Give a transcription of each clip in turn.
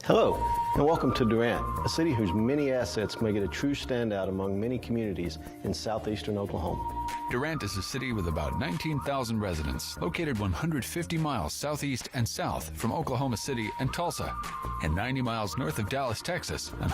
Hello, and welcome to Durant, a city whose many assets make it a true standout among many communities in southeastern Oklahoma. Durant is a city with about 19,000 residents, located 150 miles southeast and south from Oklahoma City and Tulsa, and 90 miles north of Dallas, Texas, and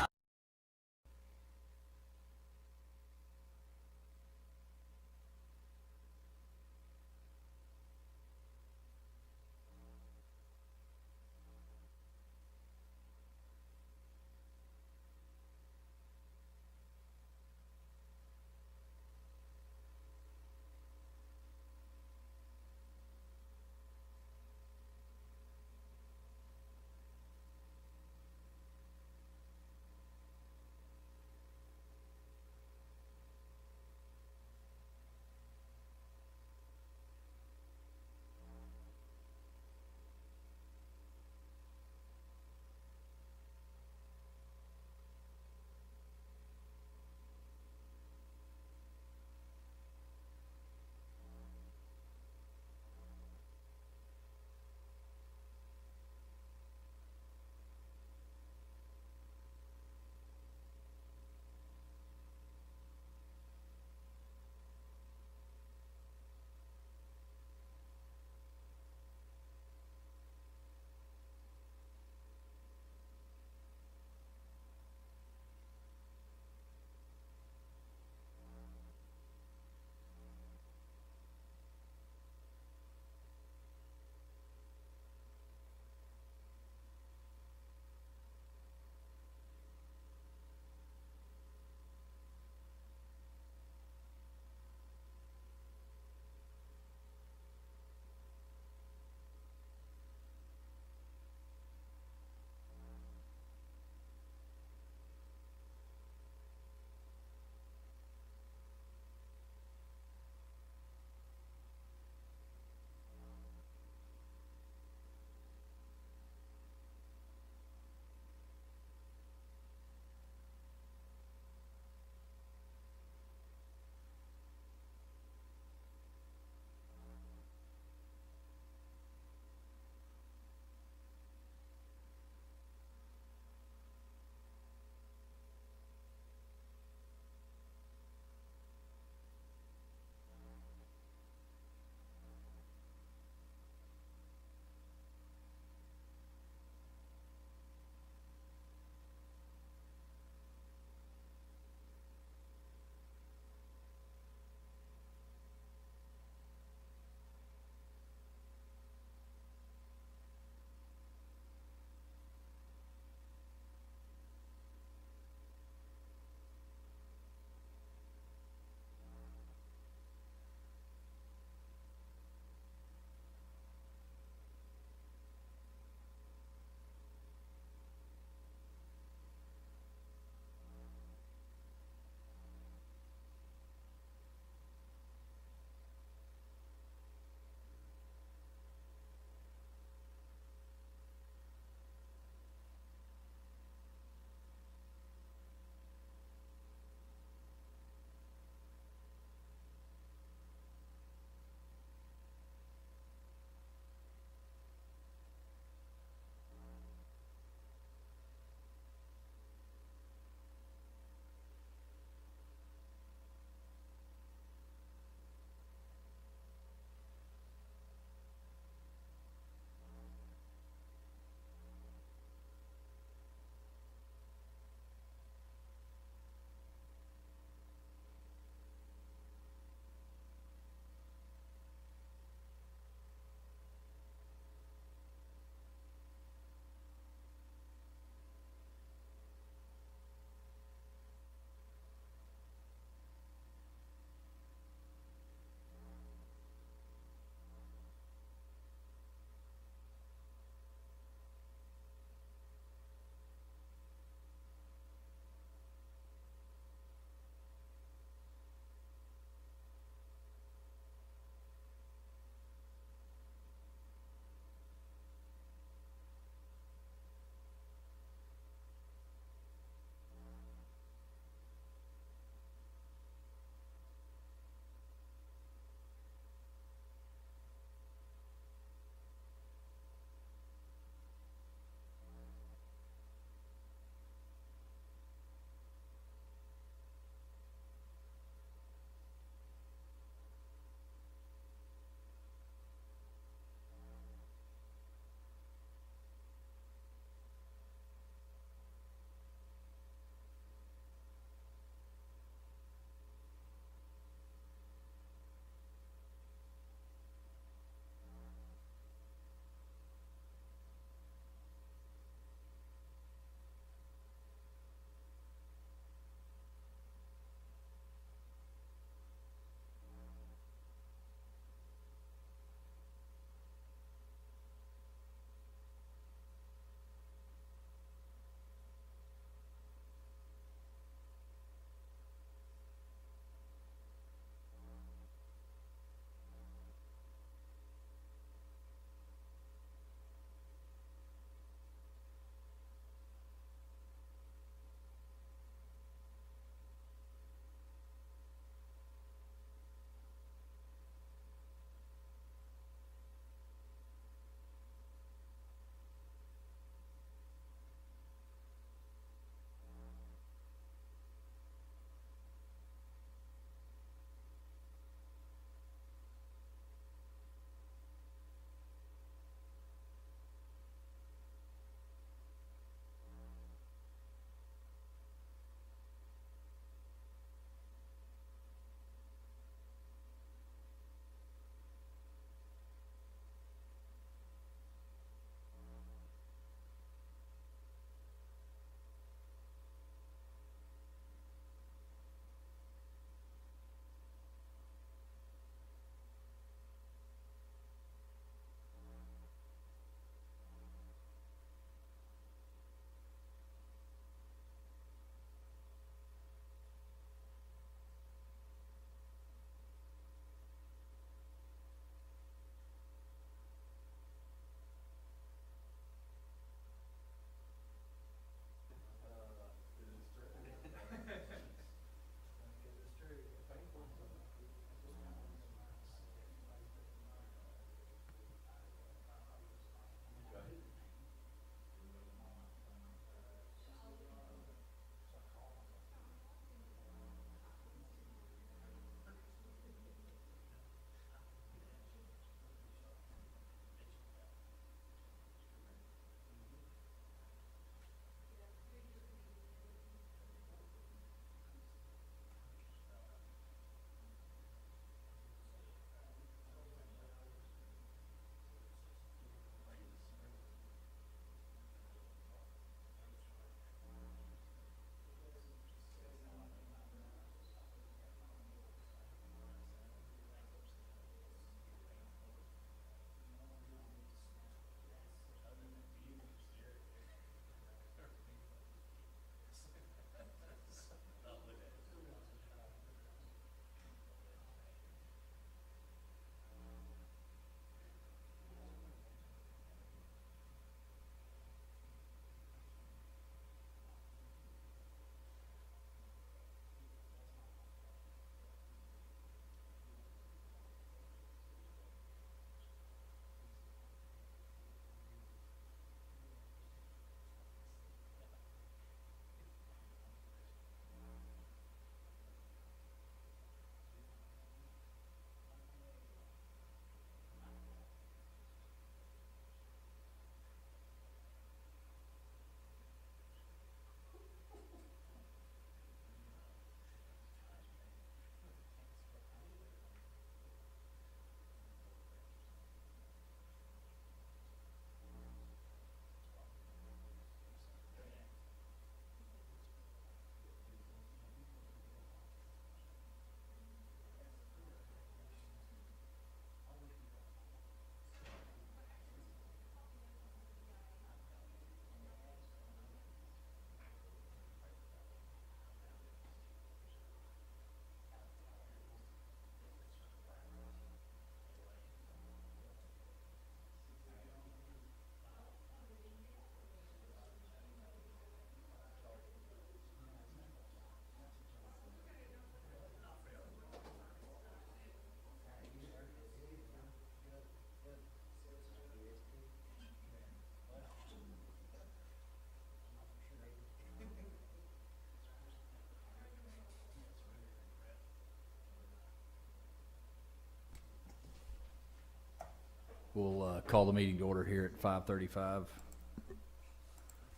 We'll call the meeting to order here at 5:35.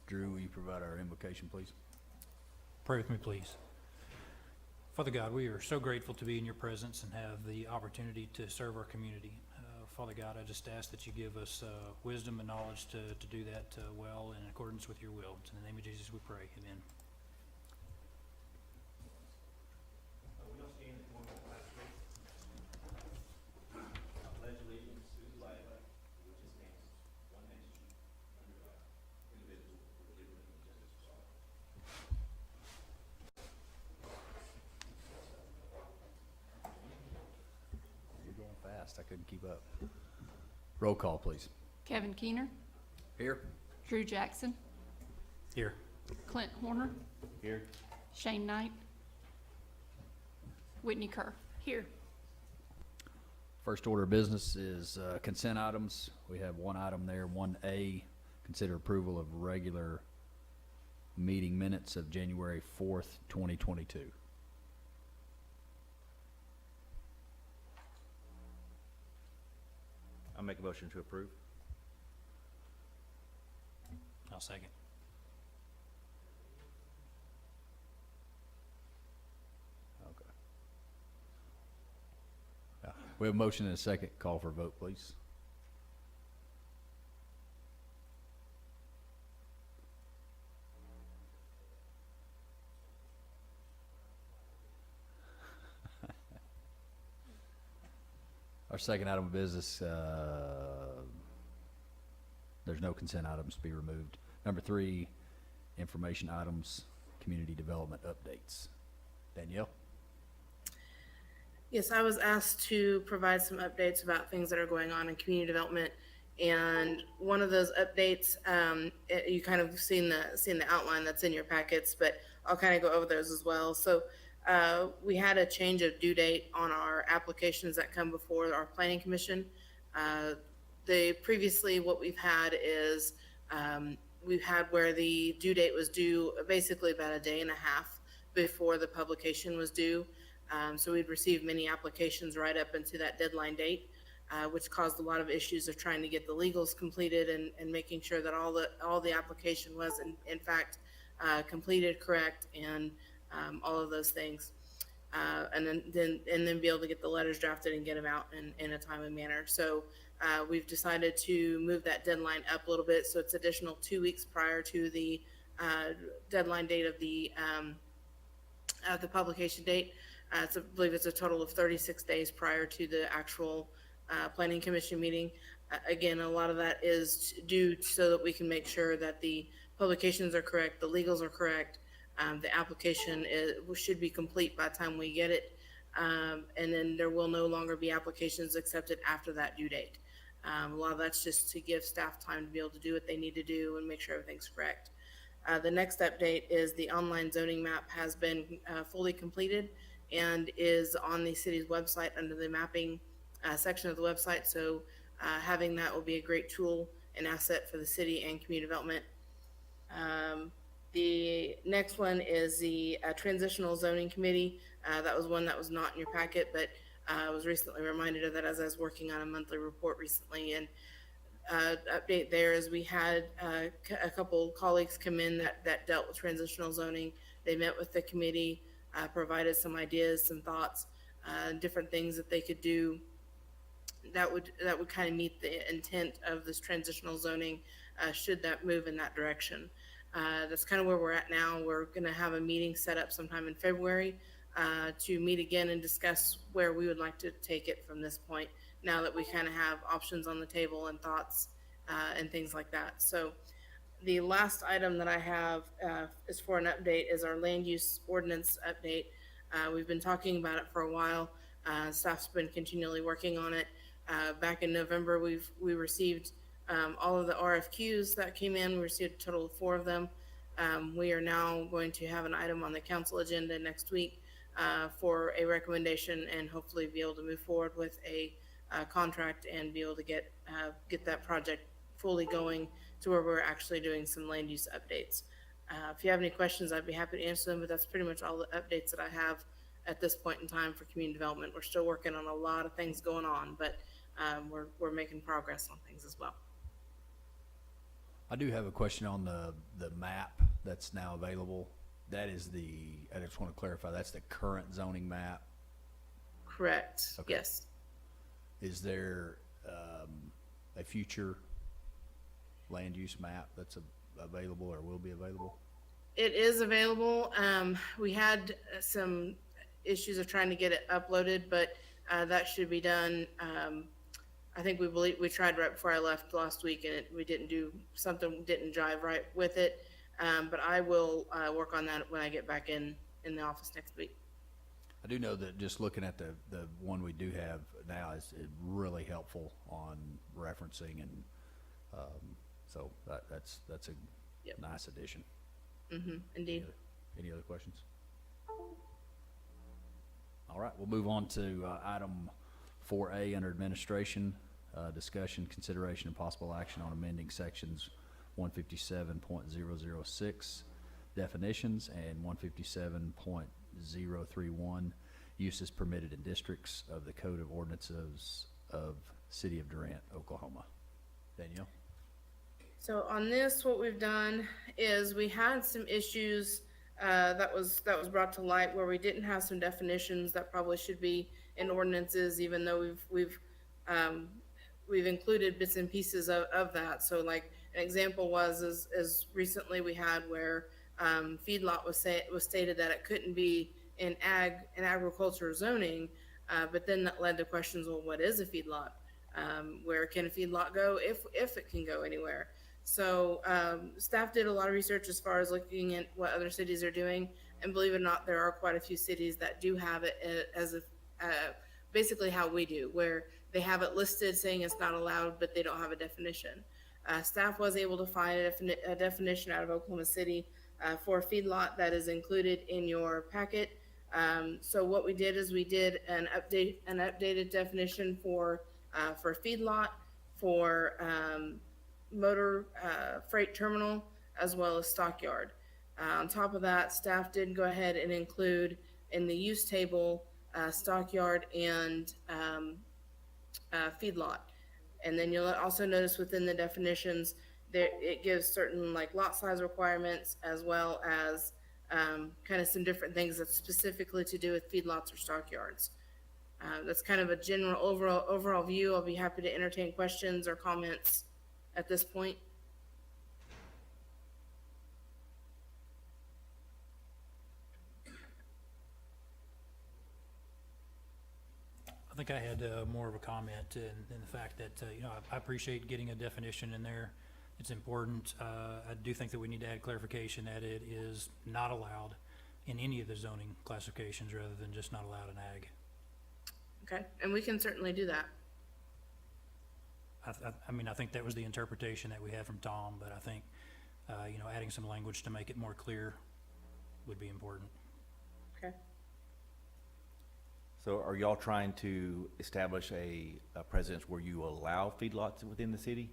Drew, will you provide our invocation, please? Pray with me, please. Father God, we are so grateful to be in your presence and have the opportunity to serve our community. Father God, I just ask that you give us wisdom and knowledge to do that well in accordance with your will. It's in the name of Jesus we pray. Amen. I couldn't keep up. Roll call, please. Kevin Keener, Here. Drew Jackson, Here. Clint Horner, Here. Shane Knight, Whitney Kerr. Here. First order of business is consent items. We have one item there, 1A, consider approval of regular meeting minutes of January 4th, 2022. I'll make a motion to approve. I'll second. Okay. We have a motion and a second. Call for a vote, please. Our second item of business, there's no consent items to be removed. Number 3, information items, community development updates. Danielle? Yes, I was asked to provide some updates about things that are going on in community development, and one of those updates, you kind of seen the outline that's in your packets, but I'll kind of go over those as well. So we had a change of due date on our applications that come before our planning commission. Previously what we've had is we've had where the due date was due basically about a day and a half before the publication was due. So we'd received many applications right up into that deadline date, which caused a lot of issues of trying to get the legals completed and making sure that all the application was in fact completed correct and all of those things. And then be able to get the letters drafted and get them out in a timely manner. So we've decided to move that deadline up a little bit. So it's additional 2 weeks prior to the deadline date of the publication date. I believe it's a total of 36 days prior to the actual planning commission meeting. Again, a lot of that is due so that we can make sure that the publications are correct, the legals are correct, the application should be complete by the time we get it, and then there will no longer be applications accepted after that due date. A lot of that's just to give staff time to be able to do what they need to do and make sure everything's correct. The next update is the online zoning map has been fully completed and is on the city's website under the mapping section of the website. So having that will be a great tool and asset for the city and community development. The next one is the transitional zoning committee. That was one that was not in your packet, but I was recently reminded of that as I was working on a monthly report recently. And update there is we had a couple colleagues come in that dealt with transitional zoning. They met with the committee, provided some ideas, some thoughts, different things that they could do that would kind of meet the intent of this transitional zoning should that move in that direction. That's kind of where we're at now. We're going to have a meeting set up sometime in February to meet again and discuss where we would like to take it from this point, now that we kind of have options on the table and thoughts and things like that. So the last item that I have is for an update is our land use ordinance update. We've been talking about it for a while. Staff's been continually working on it. Back in November, we received all of the RFQs that came in. We received a total of 4 of them. We are now going to have an item on the council agenda next week for a recommendation and hopefully be able to move forward with a contract and be able to get that project fully going to where we're actually doing some land use updates. If you have any questions, I'd be happy to answer them, but that's pretty much all the updates that I have at this point in time for community development. We're still working on a lot of things going on, but we're making progress on things as well. I do have a question on the map that's now available. That is I just want to clarify, that's the current zoning map. Correct. Okay. Yes. Is there a future land use map that's available or will be available? It is available. We had some issues of trying to get it uploaded, but that should be done. I think we tried right before I left last week, and we didn't jive right with it. But I will work on that when I get back in the office next week. I do know that just looking at the one we do have now is really helpful on referencing, and so that's a Yep. nice addition. Indeed. Any other questions? All right, we'll move on to item 4A under administration, discussion, consideration, and possible action on amending sections 157.006 definitions and 157.031 uses permitted in districts of the Code of Ordinances of City of Durant, Oklahoma. Danielle? So on this, what we've done is we had some issues that was brought to light where we didn't have some definitions that probably should be in ordinances, even though we've included bits and pieces of that. So like an example was as recently we had where feedlot was stated that it couldn't be in agriculture zoning, but then that led to questions. Well, what is a feedlot? Where can a feedlot go if it can go anywhere? So staff did a lot of research as far as looking at what other cities are doing, and believe it or not, there are quite a few cities that do have it as basically how we do, where they have it listed saying it's not allowed, but they don't have a definition. Staff was able to find a definition out of Oklahoma City for a feedlot that is included in your packet. So what we did is we did an updated definition for feedlot, for motor freight terminal, as well as stockyard. On top of that, staff did go ahead and include in the use table stockyard and feedlot. And then you'll also notice within the definitions there it gives certain like lot size requirements, as well as kind of some different things that's specifically to do with feedlots or stockyards. That's kind of a general overall view. I'll be happy to entertain questions or comments at this point. I think I had more of a comment in the fact that, I appreciate getting a definition in there. It's important. I do think that we need to add clarification that it is not allowed in any of the zoning classifications rather than just not allowed in ag. Okay, and we can certainly do that. I mean, I think that was the interpretation that we had from Tom, but I think, adding some language to make it more clear would be important. Okay. So are y'all trying to establish a precedence where you allow feedlots within the city?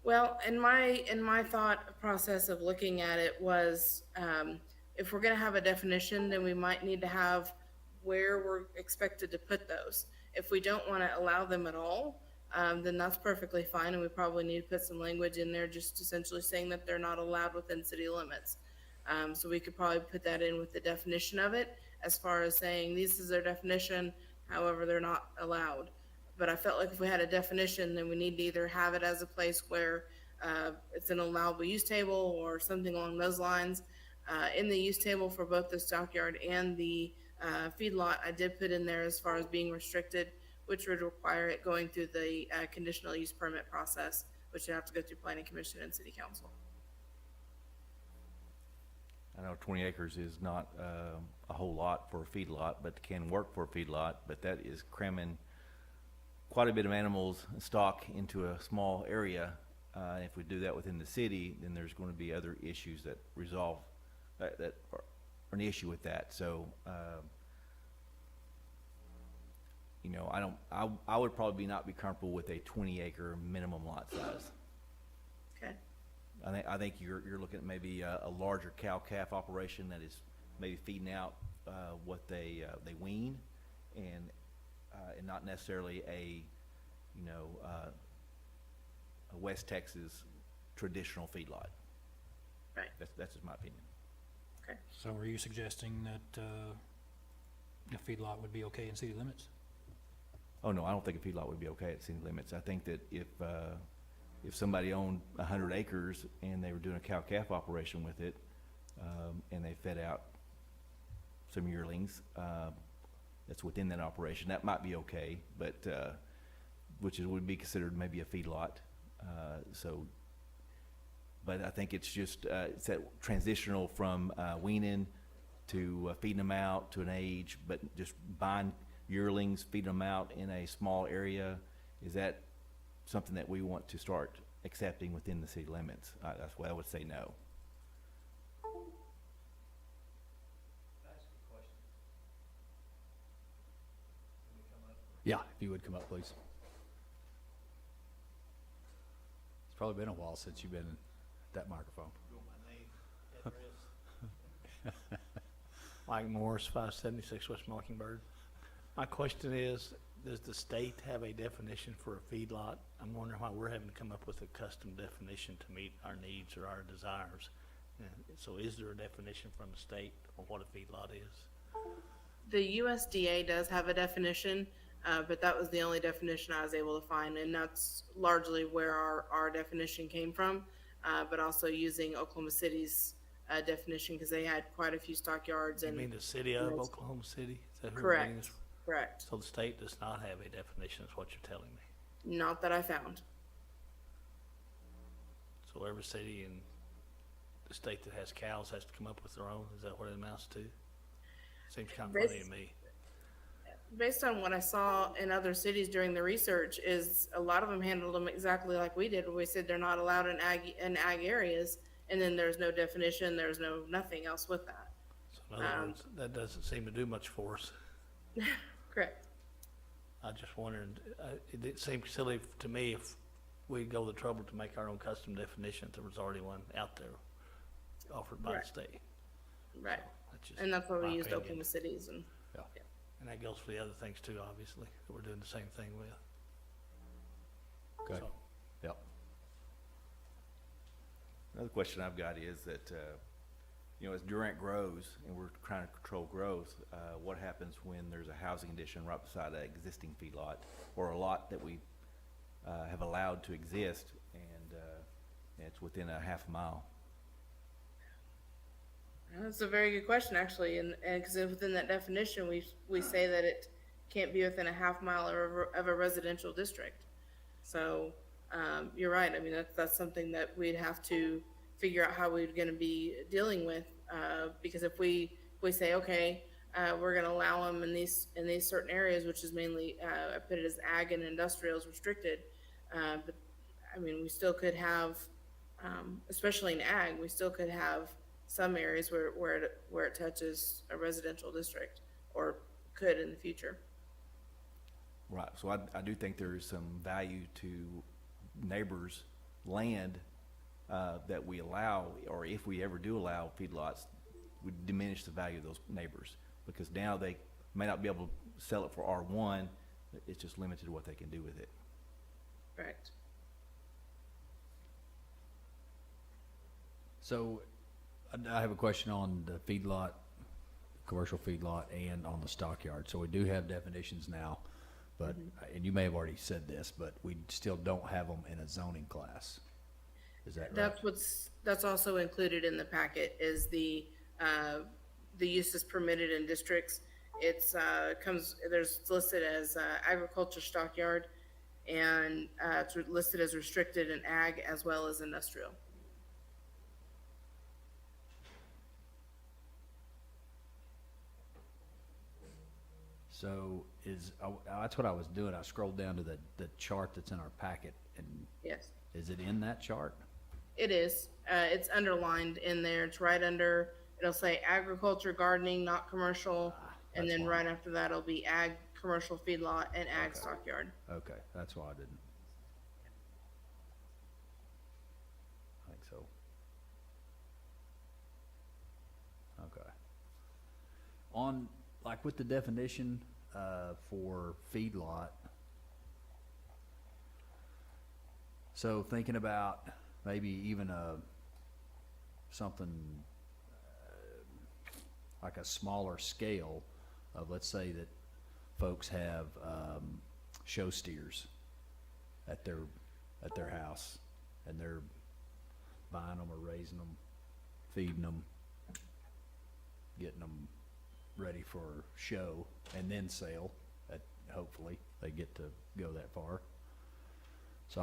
Well, in my thought process of looking at it was, if we're going to have a definition, then we might need to have where we're expected to put those. If we don't want to allow them at all, then that's perfectly fine, and we probably need to put some language in there just essentially saying that they're not allowed within city limits. So we could probably put that in with the definition of it, as far as saying this is their definition, however they're not allowed. But I felt like if we had a definition, then we need to either have it as a place where it's an allowable use table or something along those lines. In the use table for both the stockyard and the feedlot, I did put in there as far as being restricted, which would require it going through the conditional use permit process, which would have to go through planning commission and city council. I know 20 acres is not a whole lot for a feedlot, but can work for a feedlot, but that is cramming quite a bit of animals and stock into a small area. If we do that within the city, then there's going to be other issues that resolve that are an issue with that. So, I would probably not be comfortable with a 20-acre minimum lot size. Okay. I think you're looking at maybe a larger cow-calf operation that is maybe feeding out what they wean, and and not necessarily a West Texas traditional feedlot. Right. That's just my opinion. Okay. So are you suggesting that a feedlot would be okay in city limits? Oh, no, I don't think a feedlot would be okay at city limits. I think that if somebody owned 100 acres and they were doing a cow-calf operation with it, and they fed out some yearlings, that's within that operation, that might be okay, but, would be considered maybe a feedlot. But I think it's just, it's that transitional from, weaning to feeding them out to an age, but just buying yearlings, feeding them out in a small area. Is that something that we want to start accepting within the city limits? That's why I would say no. Yeah, if you would come up, please. It's probably been a while since you've been at that microphone. Mike Morris, 576 West Mockingbird. My question is, does the state have a definition for a feedlot? I'm wondering why we're having to come up with a custom definition to meet our needs or our desires. And so is there a definition from the state on what a feedlot is? The USDA does have a definition, but that was the only definition I was able to find, and that's largely where our definition came from, but also using Oklahoma City's definition, because they had quite a few stockyards. You And mean the city of Oklahoma City? Is that who it correct, means? correct. So the state does not have a definition, is what you're telling me. Not that I found. So every city in the state that has cows has to come up with their own? Is that what it amounts to? Seems kind of funny to me. Based on what I saw in other cities during the research, is a lot of them handled them exactly like we did. We said they're not allowed in ag areas, and then there's no definition, there's nothing else with that. So in other words, that doesn't seem to do much for us. Correct. I just wondered, it seems silly to me if we go the trouble to make our own custom definition, there was already one out there offered by the Right. state. Right. That's just And that's why we my used opinion. Oklahoma Cities. And And that goes for the other things too, obviously, that we're doing the same thing with. Okay. So, Yep. Another question I've got is that, as Durant grows and we're trying to control growth, what happens when there's a housing addition right beside an existing feedlot or a lot that we have allowed to exist and it's within a half mile? that's a very good question, actually. And because within that definition, we say that it can't be within a half mile of a residential district. So you're right. I mean, that's something that we'd have to figure out how we're going to be dealing with, because if we say, okay, we're going to allow them in these certain areas, which is mainly I put it as ag and industrials restricted, but I mean, we still could have, especially in ag, we still could have some areas where it touches a residential district, or could in the future. Right, so I do think there is some value to neighbors' land that we allow, or if we ever do allow feedlots, would diminish the value of those neighbors, because now they may not be able to sell it for R1, it's just limited to what they can do with it. Correct. So I have a question on the feedlot, commercial feedlot, and on the stockyard. So we do have definitions now, but, and you may have already said this, but we still don't have them in a zoning class. Is that right? That's also included in the packet, is the uses permitted in districts. It's there's listed as agriculture stockyard, and it's listed as restricted in ag as well as industrial. So that's what I was doing. I scrolled down to the chart that's in our packet, and Yes, is it in that chart? it is. It's underlined in there. It's right under, it'll say agriculture, gardening, not commercial, and that's then why. right after that it'll be ag, commercial feedlot, and ag Okay. stockyard. Okay, that's why I didn't. I think so. Okay. On, like with the definition, for feedlot. So thinking about maybe even something like a smaller scale of, let's say that folks have show steers at their house, and they're buying them or raising them, feeding them, getting them ready for show and then sale. Hopefully they get to go that far. So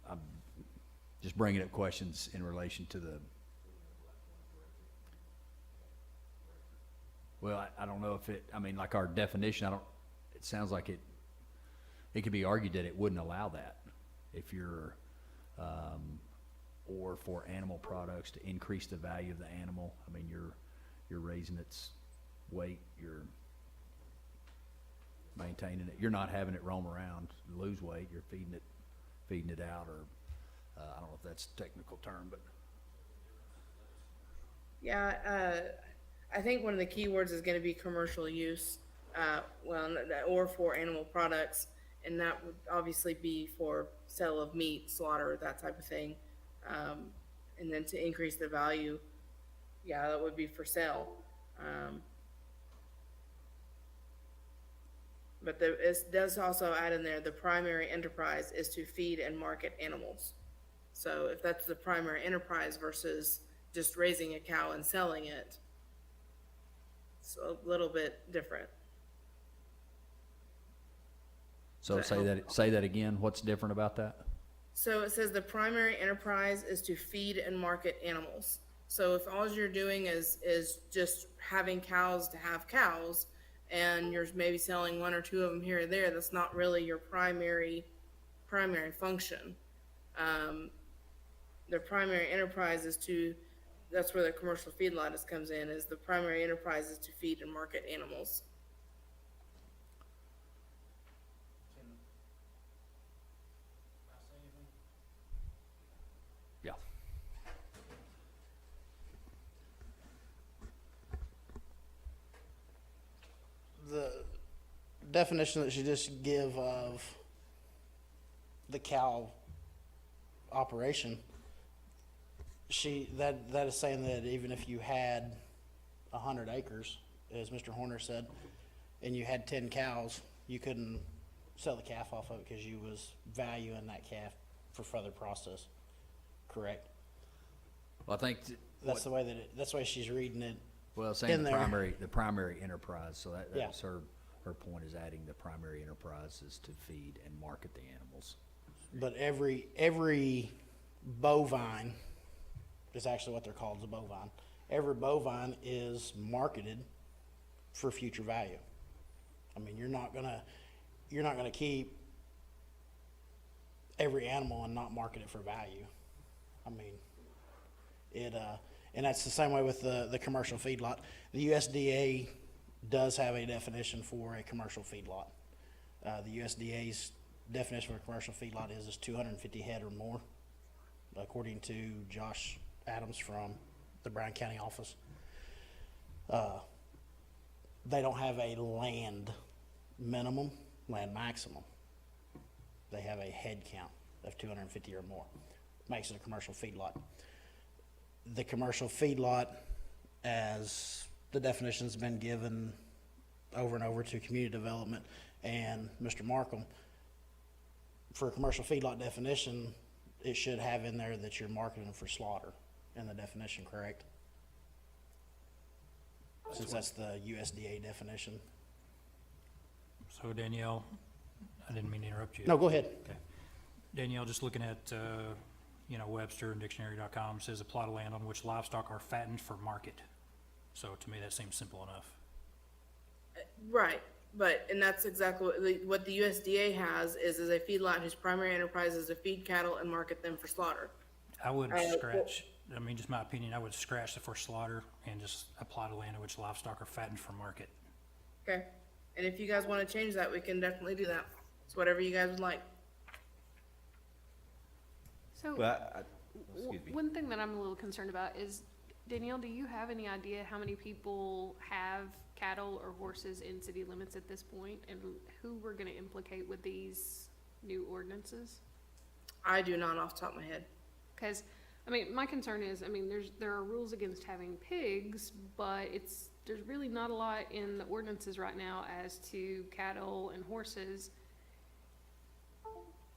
I'm just bringing up questions in relation to the. Well, I don't know if it. I mean, like our definition. It sounds like it. It could be argued that it wouldn't allow that if you're, or for animal products to increase the value of the animal. I mean, you're raising its weight. You're maintaining it. You're not having it roam around, lose weight. You're feeding it out, or I don't know if that's a technical term, but Yeah, I think one of the key words is going to be commercial use, or for animal products, and that would obviously be for sale of meat, slaughter, that type of thing. And then to increase the value, yeah, that would be for sale. But it does also add in there, the primary enterprise is to feed and market animals. So if that's the primary enterprise versus just raising a cow and selling it, it's a little bit different. so say that again. What's different about that? So it says the primary enterprise is to feed and market animals. So if all you're doing is just having cows to have cows, and you're maybe selling one or two of them here or there, that's not really your primary function. The primary enterprise is that's where the commercial feedlot comes in, is the primary enterprise is to feed and market animals. Yeah. The definition that you just give of the cow operation, that is saying that even if you had 100 acres, as Mr. Horner said, and you had 10 cows, you couldn't sell the calf off of it because you was valuing that calf for further process. Correct? Well, I think That's the way that's the way she's reading it. well, saying in the there. primary enterprise. So that Yeah. was her point, is adding the primary enterprise is to feed and market the animals. But every bovine is actually what they're called, is a bovine. Every bovine is marketed for future value. I mean, you're not gonna keep every animal and not market it for value. I mean, and that's the same way with the commercial feedlot. The USDA does have a definition for a commercial feedlot. The USDA's definition for a commercial feedlot is 250 head or more, according to Josh Adams from the Bryan County office. They don't have a land minimum, land maximum. They have a head count of 250 or more. Makes it a commercial feedlot. The commercial feedlot, as the definition's been given over and over to community development and Mr. Markham, for a commercial feedlot definition, it should have in there that you're marketing for slaughter in the definition, correct? Since that's the USDA definition. So Danielle, I didn't mean to interrupt you. No, go ahead. Okay. Danielle, just looking at, Webster and dictionary.com, says a plot of land on which livestock are fattened for market. So to me, that seems simple enough. Right, and that's exactly what the USDA has is a feedlot whose primary enterprise is to feed cattle and market them for slaughter. I would scratch, I mean, just my opinion, I would scratch the for slaughter and just a plot of land in which livestock are fattened for market. Okay, and if you guys want to change that, we can definitely do that. It's whatever you guys would like. So, But, excuse me. one thing that I'm a little concerned about is, Danielle, do you have any idea how many people have cattle or horses in city limits at this point, and who we're gonna implicate with these new ordinances? I do not off the top of my head. Because, I mean, my concern is, I mean, there are rules against having pigs, but there's really not a lot in the ordinances right now as to cattle and horses.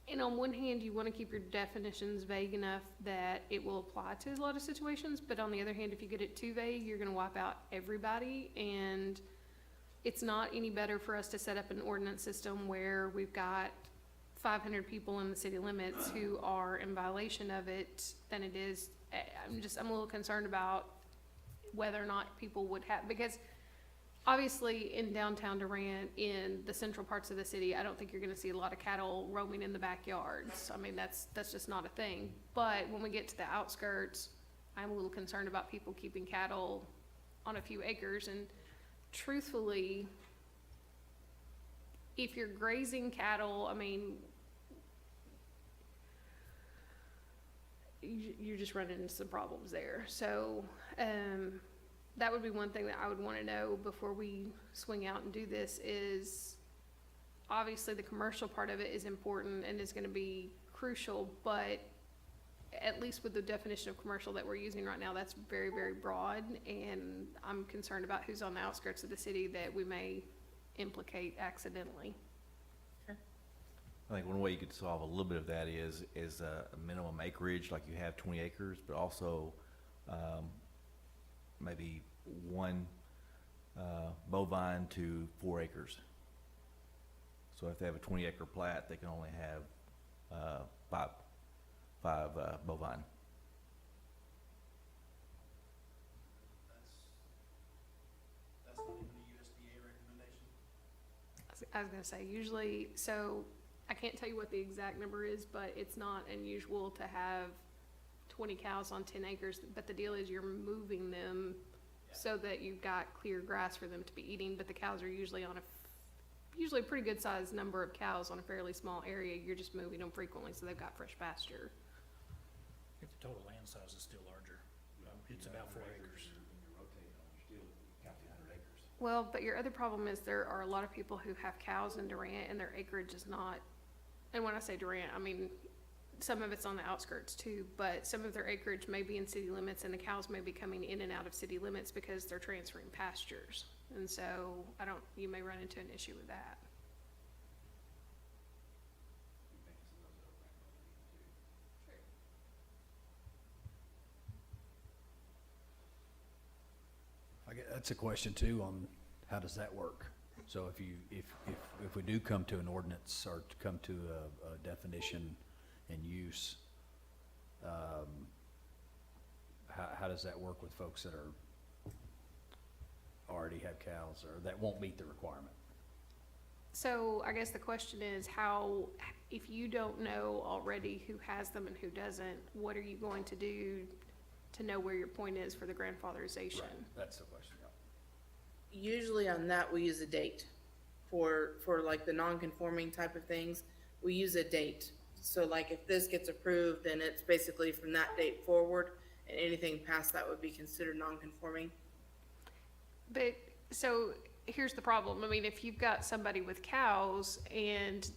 And on one hand, you want to keep your definitions vague enough that it will apply to a lot of situations, but on the other hand, if you get it too vague, you're going to wipe out everybody, and it's not any better for us to set up an ordinance system where we've got 500 people in the city limits who are in violation of it than it is. I'm a little concerned about whether or not people would have, because obviously in downtown Durant, in the central parts of the city, I don't think you're gonna see a lot of cattle roaming in the backyards. I mean, that's just not a thing. But when we get to the outskirts, I'm a little concerned about people keeping cattle on a few acres, and truthfully, if you're grazing cattle, I mean, you're just running into some problems there. So, that would be one thing that I would wanna know before we swing out and do this is, obviously the commercial part of it is important and is gonna be crucial, but at least with the definition of commercial that we're using right now, that's very, very broad, and I'm concerned about who's on the outskirts of the city that we may implicate accidentally. I think one way you could solve a little bit of that is a minimum acreage, like you have 20 acres, but also, maybe one, bovine to 4 acres. So if they have a 20-acre plat, they can only have, five bovine. That's not even a USDA recommendation? I was gonna say, usually, so I can't tell you what the exact number is, but it's not unusual to have 20 cows on 10 acres, but the deal is you're moving them so that you've got clear grass for them to be eating, but the cows are usually on usually a pretty good sized number of cows on a fairly small area. You're just moving them frequently, so they've got fresh pasture. I think the total land size is still larger. It's about 4 acres. Well, but your other problem is there are a lot of people who have cows in Durant and their acreage is not, and when I say Durant, I mean, some of it's on the outskirts too, but some of their acreage may be in city limits and the cows may be coming in and out of city limits because they're transferring pastures. And so you may run into an issue with that. That's a question too on how does that work? So if we do come to an ordinance or to come to a definition and use, how does that work with folks that already have cows or that won't meet the requirement? So I guess the question is if you don't know already who has them and who doesn't, what are you going to do to know where your point is for the grandfatherization? Right, that's the question, yeah. Usually on that, we use a date. For like the non-conforming type of things, we use a date. So like if this gets approved, then it's basically from that date forward, and anything past that would be considered non-conforming. But, so here's the problem. I mean, if you've got somebody with cows and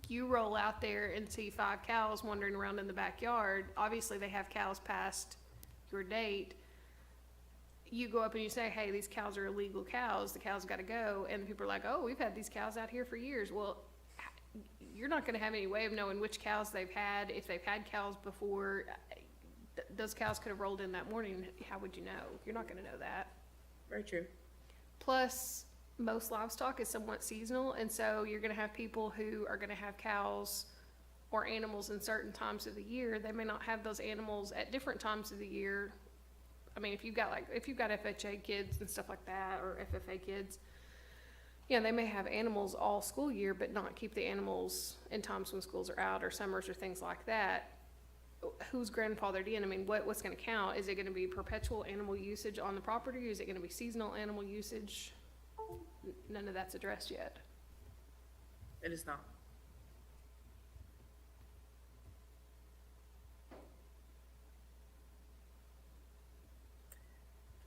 you roll out there and see 5 cows wandering around in the backyard, obviously they have cows past your date. You go up and you say, hey, these cows are illegal cows, the cows gotta go, and people are like, oh, we've had these cows out here for years. Well, you're not gonna have any way of knowing which cows they've had, if they've had cows before. Those cows could have rolled in that morning, how would you know? You're not gonna know that. Very true. Plus, most livestock is somewhat seasonal, and so you're gonna have people who are gonna have cows or animals in certain times of the year. They may not have those animals at different times of the year. I mean, if you've got FHA kids and stuff like that, or FFA kids, yeah, they may have animals all school year, but not keep the animals in times when schools are out or summers or things like that. Who's grandfathered in? I mean, what's gonna count? Is it gonna be perpetual animal usage on the property, or is it gonna be seasonal animal usage? None of that's addressed yet. It is not.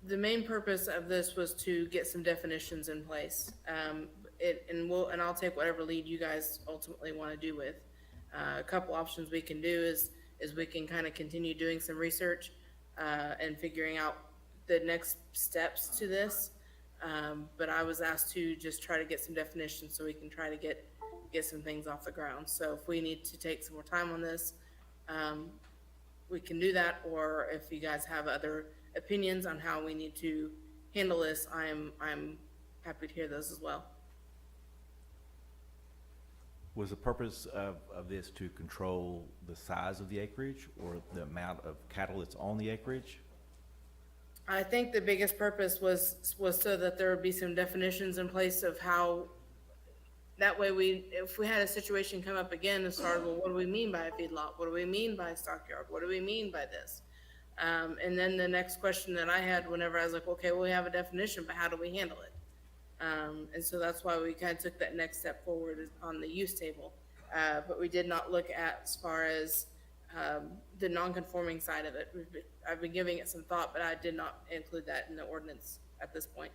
the main purpose of this was to get some definitions in place. And I'll take whatever lead you guys ultimately want to do with. A couple options we can do is we can kind of continue doing some research, and figuring out the next steps to this. But I was asked to just try to get some definitions so we can try to get some things off the ground. So if we need to take some more time on this, we can do that, or if you guys have other opinions on how we need to handle this, I'm happy to hear those as well. Was the purpose of this to control the size of the acreage or the amount of cattle that's on the acreage? I think the biggest purpose was so that there would be some definitions in place of how, that way if we had a situation come up again as far as, well, what do we mean by a feedlot? What do we mean by a stockyard? What do we mean by this? And then the next question that I had whenever I was like, okay, well, we have a definition, but how do we handle it? And so that's why we kind of took that next step forward on the use table. But we did not look at as far as the non-conforming side of it. I've been giving it some thought, but I did not include that in the ordinance at this point.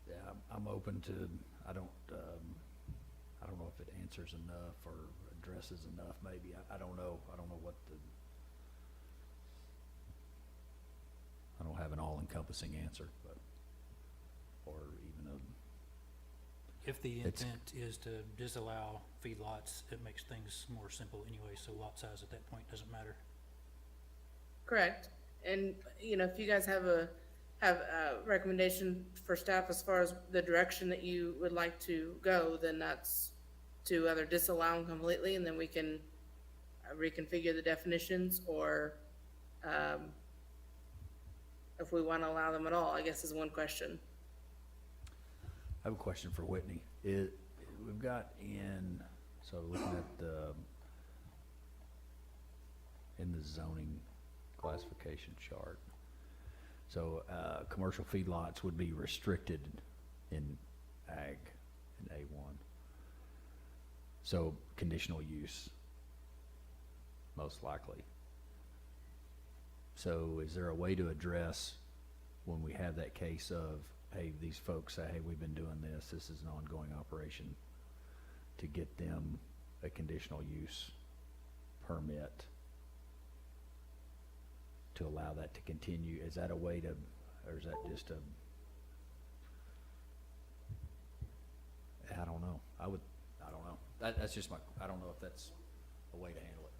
Yeah, I'm open to, I don't know if it answers enough or addresses enough, maybe. I don't know. I don't know what I don't have an all-encompassing answer, but, or even If the It's- intent is to disallow feedlots, it makes things more simple anyway, so lot size at that point doesn't matter. Correct. And, if you guys have a recommendation for staff as far as the direction that you would like to go, then that's to either disallow them completely and then we can reconfigure the definitions, or if we want to allow them at all, I guess is one question. I have a question for Whitney. We've got so looking at in the zoning classification chart. So, commercial feedlots would be restricted in ag, in A1. So, conditional use, most likely. So, is there a way to address when we have that case of, hey, these folks say, hey, we've been doing this is an ongoing operation, to get them a conditional use permit to allow that to continue? Is that a way to, or is that just I don't know. I don't know. That's just I don't know if that's a way to handle it.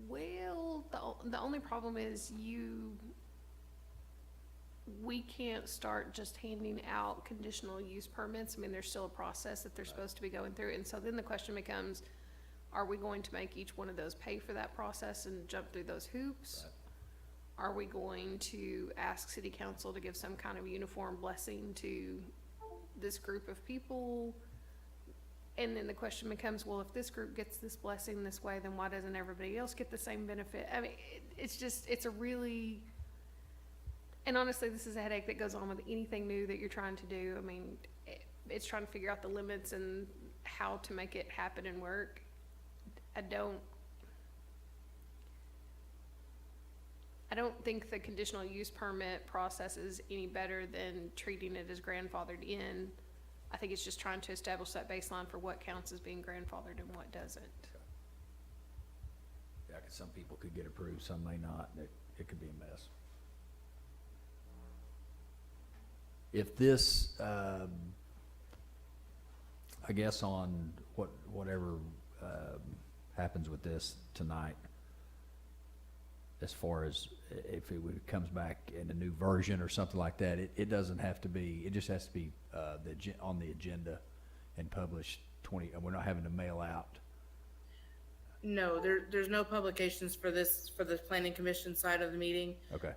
Well, the only problem is we can't start just handing out conditional use permits. I mean, there's still a process that they're supposed to be going through. And so then the question becomes, are we going to make each one of those pay for that process and jump through those hoops? Right. Are we going to ask city council to give some kind of uniform blessing to this group of people? And then the question becomes, well, if this group gets this blessing this way, then why doesn't everybody else get the same benefit? I mean, it's a really, and honestly, this is a headache that goes on with anything new that you're trying to do. I mean, it's trying to figure out the limits and how to make it happen and work. I don't think the conditional use permit process is any better than treating it as grandfathered in. I think it's just trying to establish that baseline for what counts as being grandfathered and what doesn't. Yeah, 'cause some people could get approved, some may not, and it could be a mess. If this, I guess on whatever happens with this tonight, as far as if it comes back in a new version or something like that, it doesn't have to be, it just has to be on the agenda and published we're not having to mail out. No, there's no publications for the planning commission side of the meeting. Okay.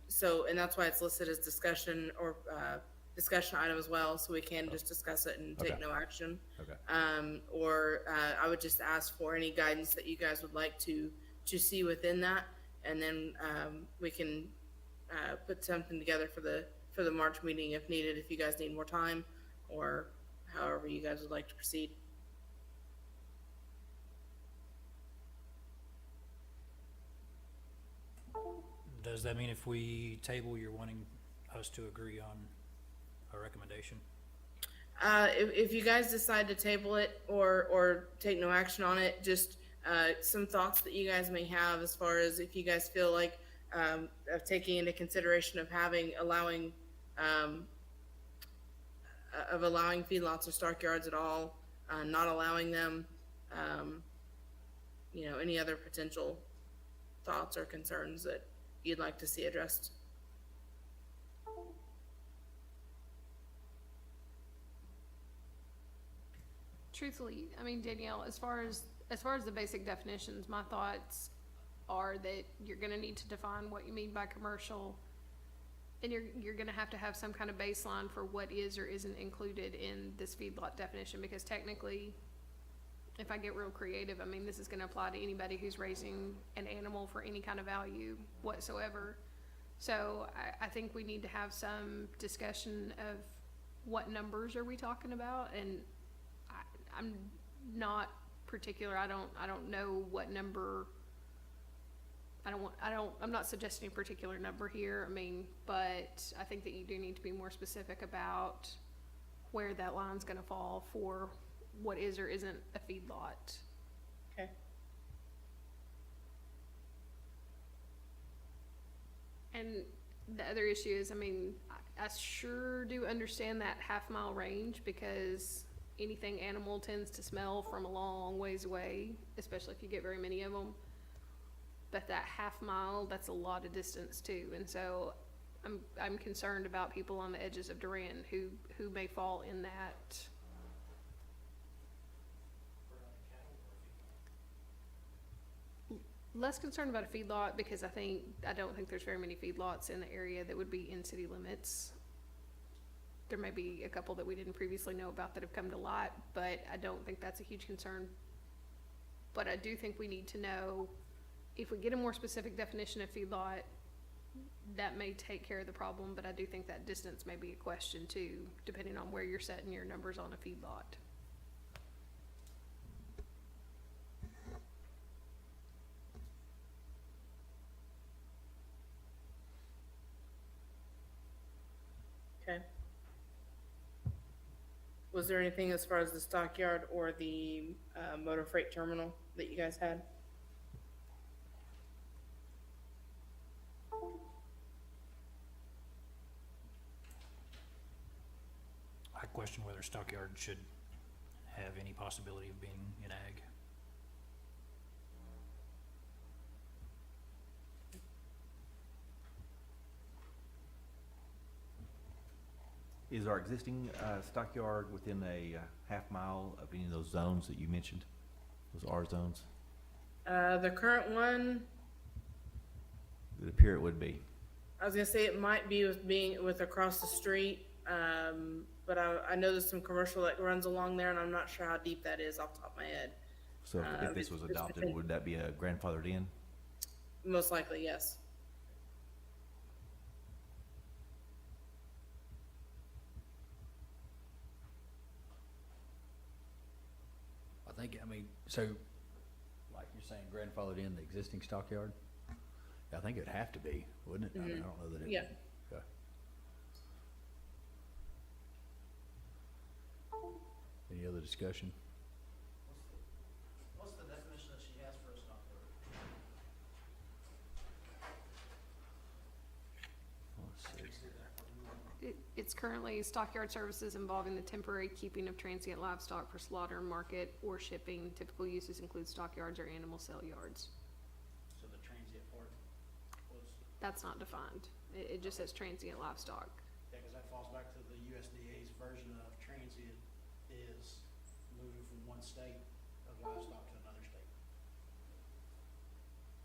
So, and that's why it's listed as discussion or discussion item as well, so we can just discuss it and take Okay. no action. Okay. Or I would just ask for any guidance that you guys would like to see within that, and then we can put something together for the March meeting if needed, if you guys need more time, or however you guys would like to proceed. Does that mean if we table, you're wanting us to agree on a recommendation? If you guys decide to table it or take no action on it, just some thoughts that you guys may have as far as if you guys feel like of taking into consideration of allowing feedlots or stockyards at all, not allowing them, any other potential thoughts or concerns that you'd like to see addressed. Truthfully, I mean, Danielle, as far as the basic definitions, my thoughts are that you're gonna need to define what you mean by commercial, and you're gonna have some kind of baseline for what is or isn't included in this feedlot definition, because technically, if I get real creative, I mean, this is gonna apply to anybody who's raising an animal for any kind of value whatsoever. So I think we need to have some discussion of what numbers are we talking about, and I'm not particular. I don't know what number. I'm not suggesting a particular number here. I mean, but I think that you do need to be more specific about where that line's gonna fall for what is or isn't a feedlot. Okay. And the other issue is, I mean, I sure do understand that half-mile range, because anything animal tends to smell from a long ways away, especially if you get very many of them. But that half-mile, that's a lot of distance too, and so I'm concerned about people on the edges of Durant who may fall in that. Less concerned about a feedlot, because I don't think there's very many feedlots in the area that would be in city limits. There may be a couple that we didn't previously know about that have come to light, but I don't think that's a huge concern. But I do think we need to know, if we get a more specific definition of feedlot, that may take care of the problem, but I do think that distance may be a question too, depending on where you're setting your numbers on a feedlot. Okay. Was there anything as far as the stockyard or the motor freight terminal that you guys had? I question whether Stockyard should have any possibility of being in ag. Is our existing stockyard within a half mile of any of those zones that you mentioned? Those R zones? The current one, It would appear it would be. I was gonna say it might be with across the street, but I know there's some commercial that runs along there, and I'm not sure how deep that is off the top of my head. So if this was it's adopted, within- would that be a grandfathered in? Most likely, yes. I think, I mean, so, like you're saying, grandfathered in the existing stockyard? I think it'd have to be, wouldn't it? I mean, I don't know that it. Yeah. Okay. Any other discussion? What's the definition that she has for a stockyard? Let's see. It's currently stockyard services involving the temporary keeping of transient livestock for slaughter, market, or shipping. Typical uses include stockyards or animal sale yards. So the transient part was, That's not defined. It just says transient livestock. yeah, cause that falls back to the USDA's version of transient is moving from one state of livestock to another state.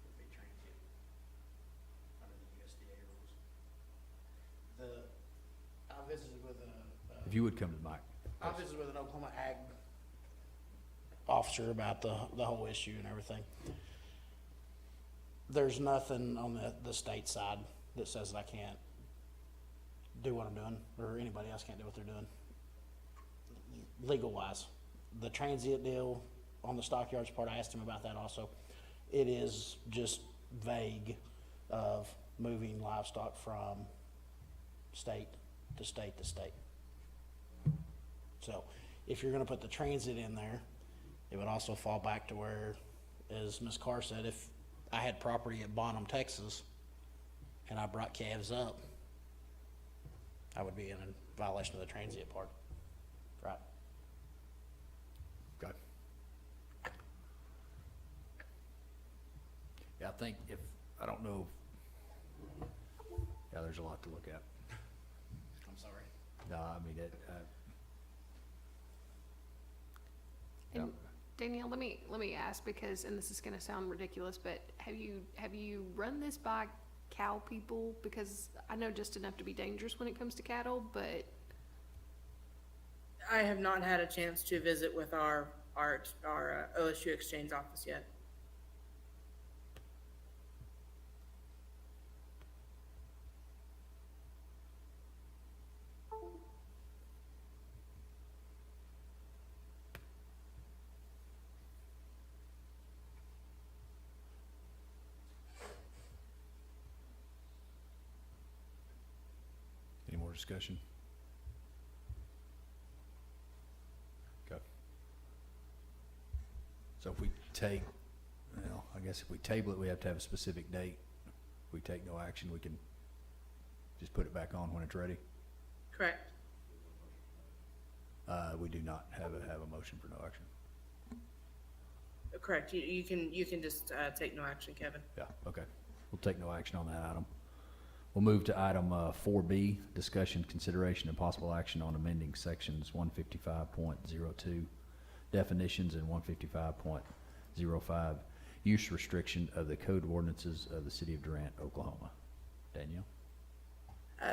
Would be transient under the USDA rules. I've visited with If you would come to the mic. I visited with an Oklahoma ag officer about the whole issue and everything. There's nothing on the state side that says that I can't do what I'm doing, or anybody else can't do what they're doing, legal wise. The transient deal on the Stockyards part, I asked him about that also. It is just vague of moving livestock from state to state to state. So if you're gonna put the transit in there, it would also fall back to where, as Ms. Carr said, if I had property at Bonham, Texas, and I brought calves up, I would be in violation of the transient part, right? Okay. Yeah, I think I don't know. Yeah, there's a lot to look at. I'm sorry. No, I mean, yeah. And Danielle, let me ask, because, and this is gonna sound ridiculous, but have you run this by cow people? Because I know just enough to be dangerous when it comes to cattle, but I have not had a chance to visit with our OSU exchange office yet. Any more discussion? Okay. So if we take, well, I guess if we table it, we have to have a specific date. If we take no action, we can just put it back on when it's ready. Correct. We do not have a motion for no action. Correct. You can just take no action, Kevin. Yeah, okay. We'll take no action on that item. We'll move to item 4B, discussion, consideration, and possible action on amending sections 155.02 definitions and 155.05 use restriction of the code ordinances of the city of Durant, Oklahoma. Danielle?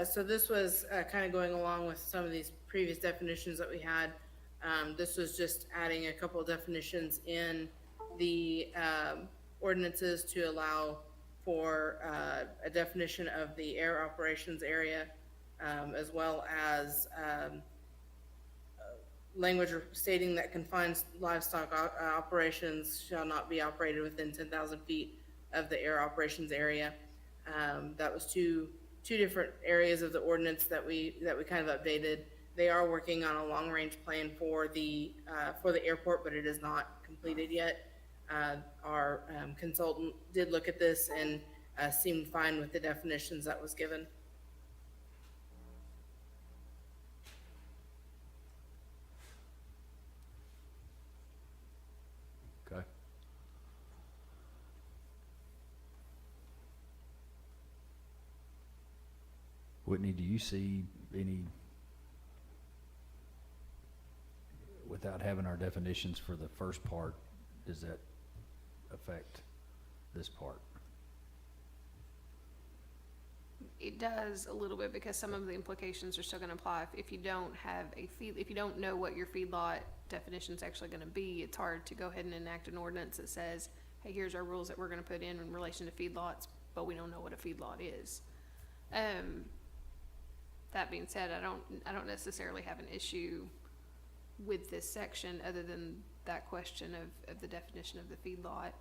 So this was kind of going along with some of these previous definitions that we had. This was just adding a couple of definitions in the ordinances to allow for a definition of the air operations area, as well as language stating that confined livestock operations shall not be operated within 10,000 feet of the air operations area. That was two different areas of the ordinance that we kind of updated. They are working on a long-range plan for the airport, but it is not completed yet. Our consultant did look at this and seemed fine with the definitions that was given. Okay. Whitney, do you see any, without having our definitions for the first part, does that affect this part? it does a little bit, because some of the implications are still gonna apply. If you don't have if you don't know what your feedlot definition is actually gonna be, it's hard to go ahead and enact an ordinance that says, hey, here's our rules that we're gonna put in relation to feedlots, but we don't know what a feedlot is. That being said, I don't necessarily have an issue with this section, other than that question of the definition of the feedlot.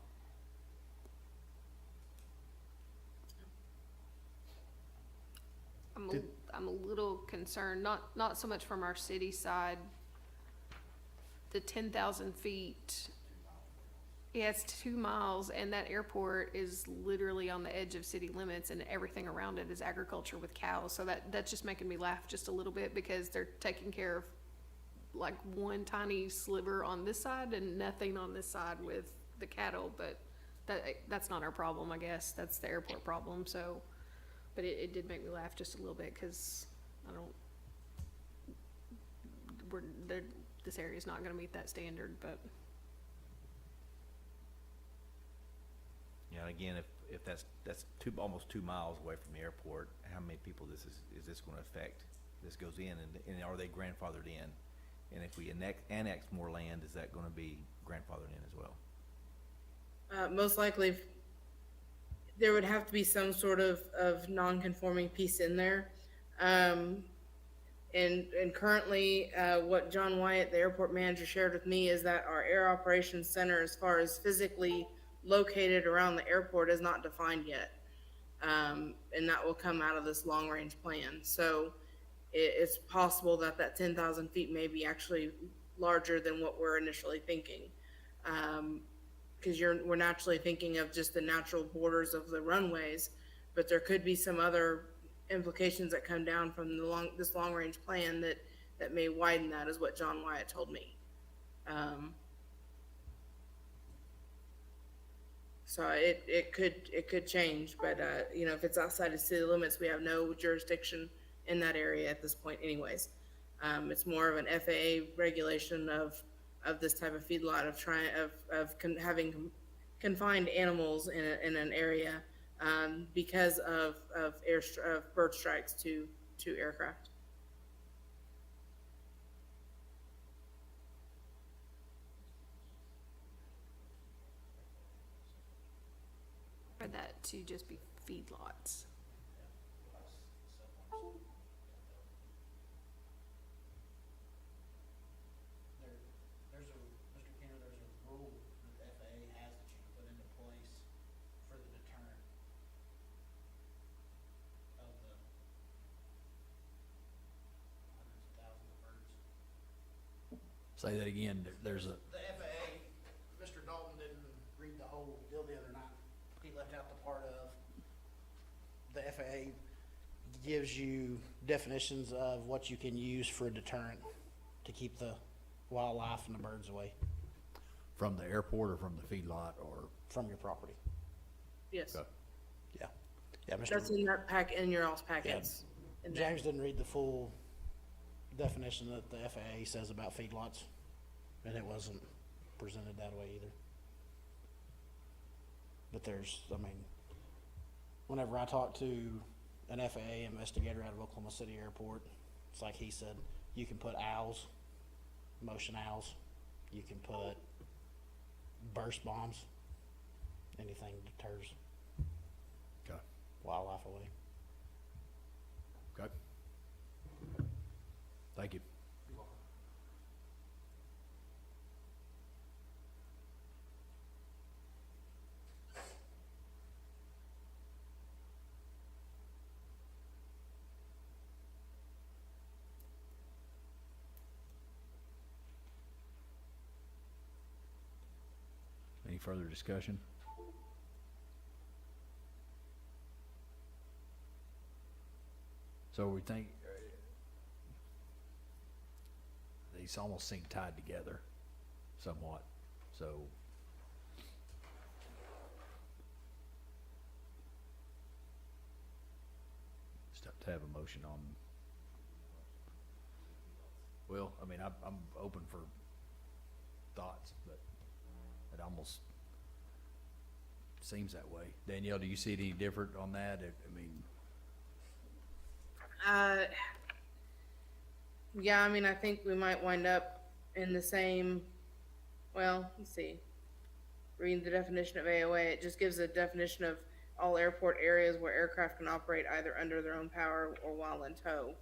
I'm a little concerned, not so much from our city side. The 10,000 feet, yeah, it's 2 miles, and that airport is literally on the edge of city limits, and everything around it is agriculture with cows. So that's just making me laugh just a little bit, because they're taking care of like one tiny sliver on this side and nothing on this side with the cattle. But that's not our problem, I guess. That's the airport problem. So, but it did make me laugh just a little bit, because this area is not going to meet that standard. But yeah, again, if that's almost 2 miles away from the airport, how many people is this going to affect? this goes in, and are they grandfathered in? And if we annex more land, is that gonna be grandfathered in as well? Most likely, there would have to be some sort of non-conforming piece in there. And currently, what John Wyatt, the airport manager, shared with me is that our air operations center, as far as physically located around the airport, is not defined yet. And that will come out of this long-range plan. So it's possible that 10,000 feet may be actually larger than what we're initially thinking. Because we're naturally thinking of just the natural borders of the runways, but there could be some other implications that come down from this long range plan that may widen that, is what John Wyatt told me. So it could change, but if it's outside of city limits, we have no jurisdiction in that area at this point anyways. It's more of an FAA regulation of this type of feedlot, of having confined animals in an area, because of bird strikes to aircraft. For that to just be feedlots. There's a rule that the FAA has that you can put into place for the deterrent of the hundreds of thousands of birds. Say that again, there's a, The FAA, Mr. Dalton didn't read the whole deal the other night. He left out the part of, the FAA gives you definitions of what you can use for a deterrent to keep the wildlife and the birds away from the airport or from the feedlot or? from your property. Yes, Okay. Yeah. Yeah, that's Mr. in that in your all's packets. In there. James didn't read the full definition that the FAA says about feedlots, and it wasn't presented that way either. But whenever I talk to an FAA investigator out of Oklahoma City Airport, it's like he said, you can put owls, motion owls, you can put burst bombs, anything deters Okay. wildlife away. Okay. Thank you. Any further discussion? So we think these almost seem tied together somewhat, so just have to have a motion on. Well, I mean, I'm open for thoughts, but it almost seems that way. Danielle, do you see it any different on that? I mean, yeah, I think we might wind up in the same, well, let's see. Reading the definition of AOA, it just gives a definition of all airport areas where aircraft can operate either under their own power or while in tow.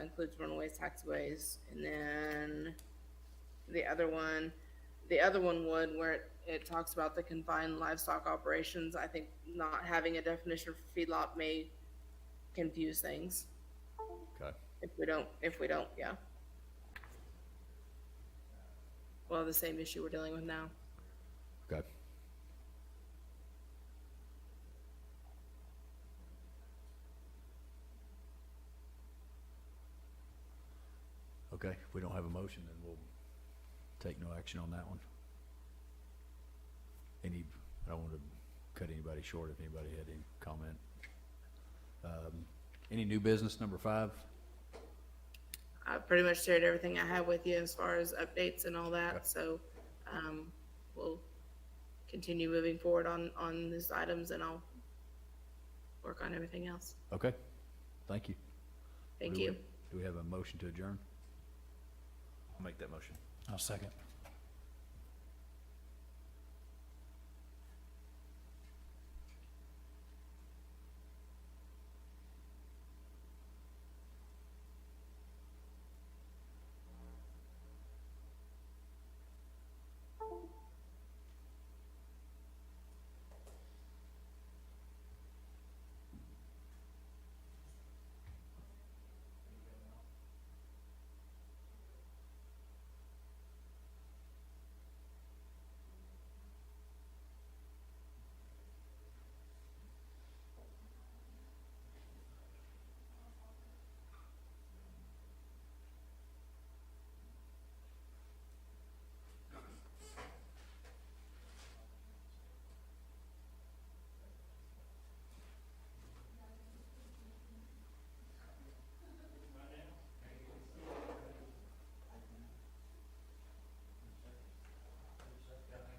Includes runways, taxiways, and then the other one would, where it talks about the confined livestock operations. I think not having a definition for feedlot may confuse things. okay. If we don't, yeah. Well, the same issue we're dealing with now. Okay. Okay, if we don't have a motion, then we'll take no action on that one. I don't want to cut anybody short if anybody had any comment. Any new business, number 5? I pretty much shared everything I have with you as far as updates and all that, Okay. so, we'll continue moving forward on these items, and I'll work on everything else. Okay, thank you. Thank Do you. Do Do we have a motion to adjourn? I'll make that motion. I'll second.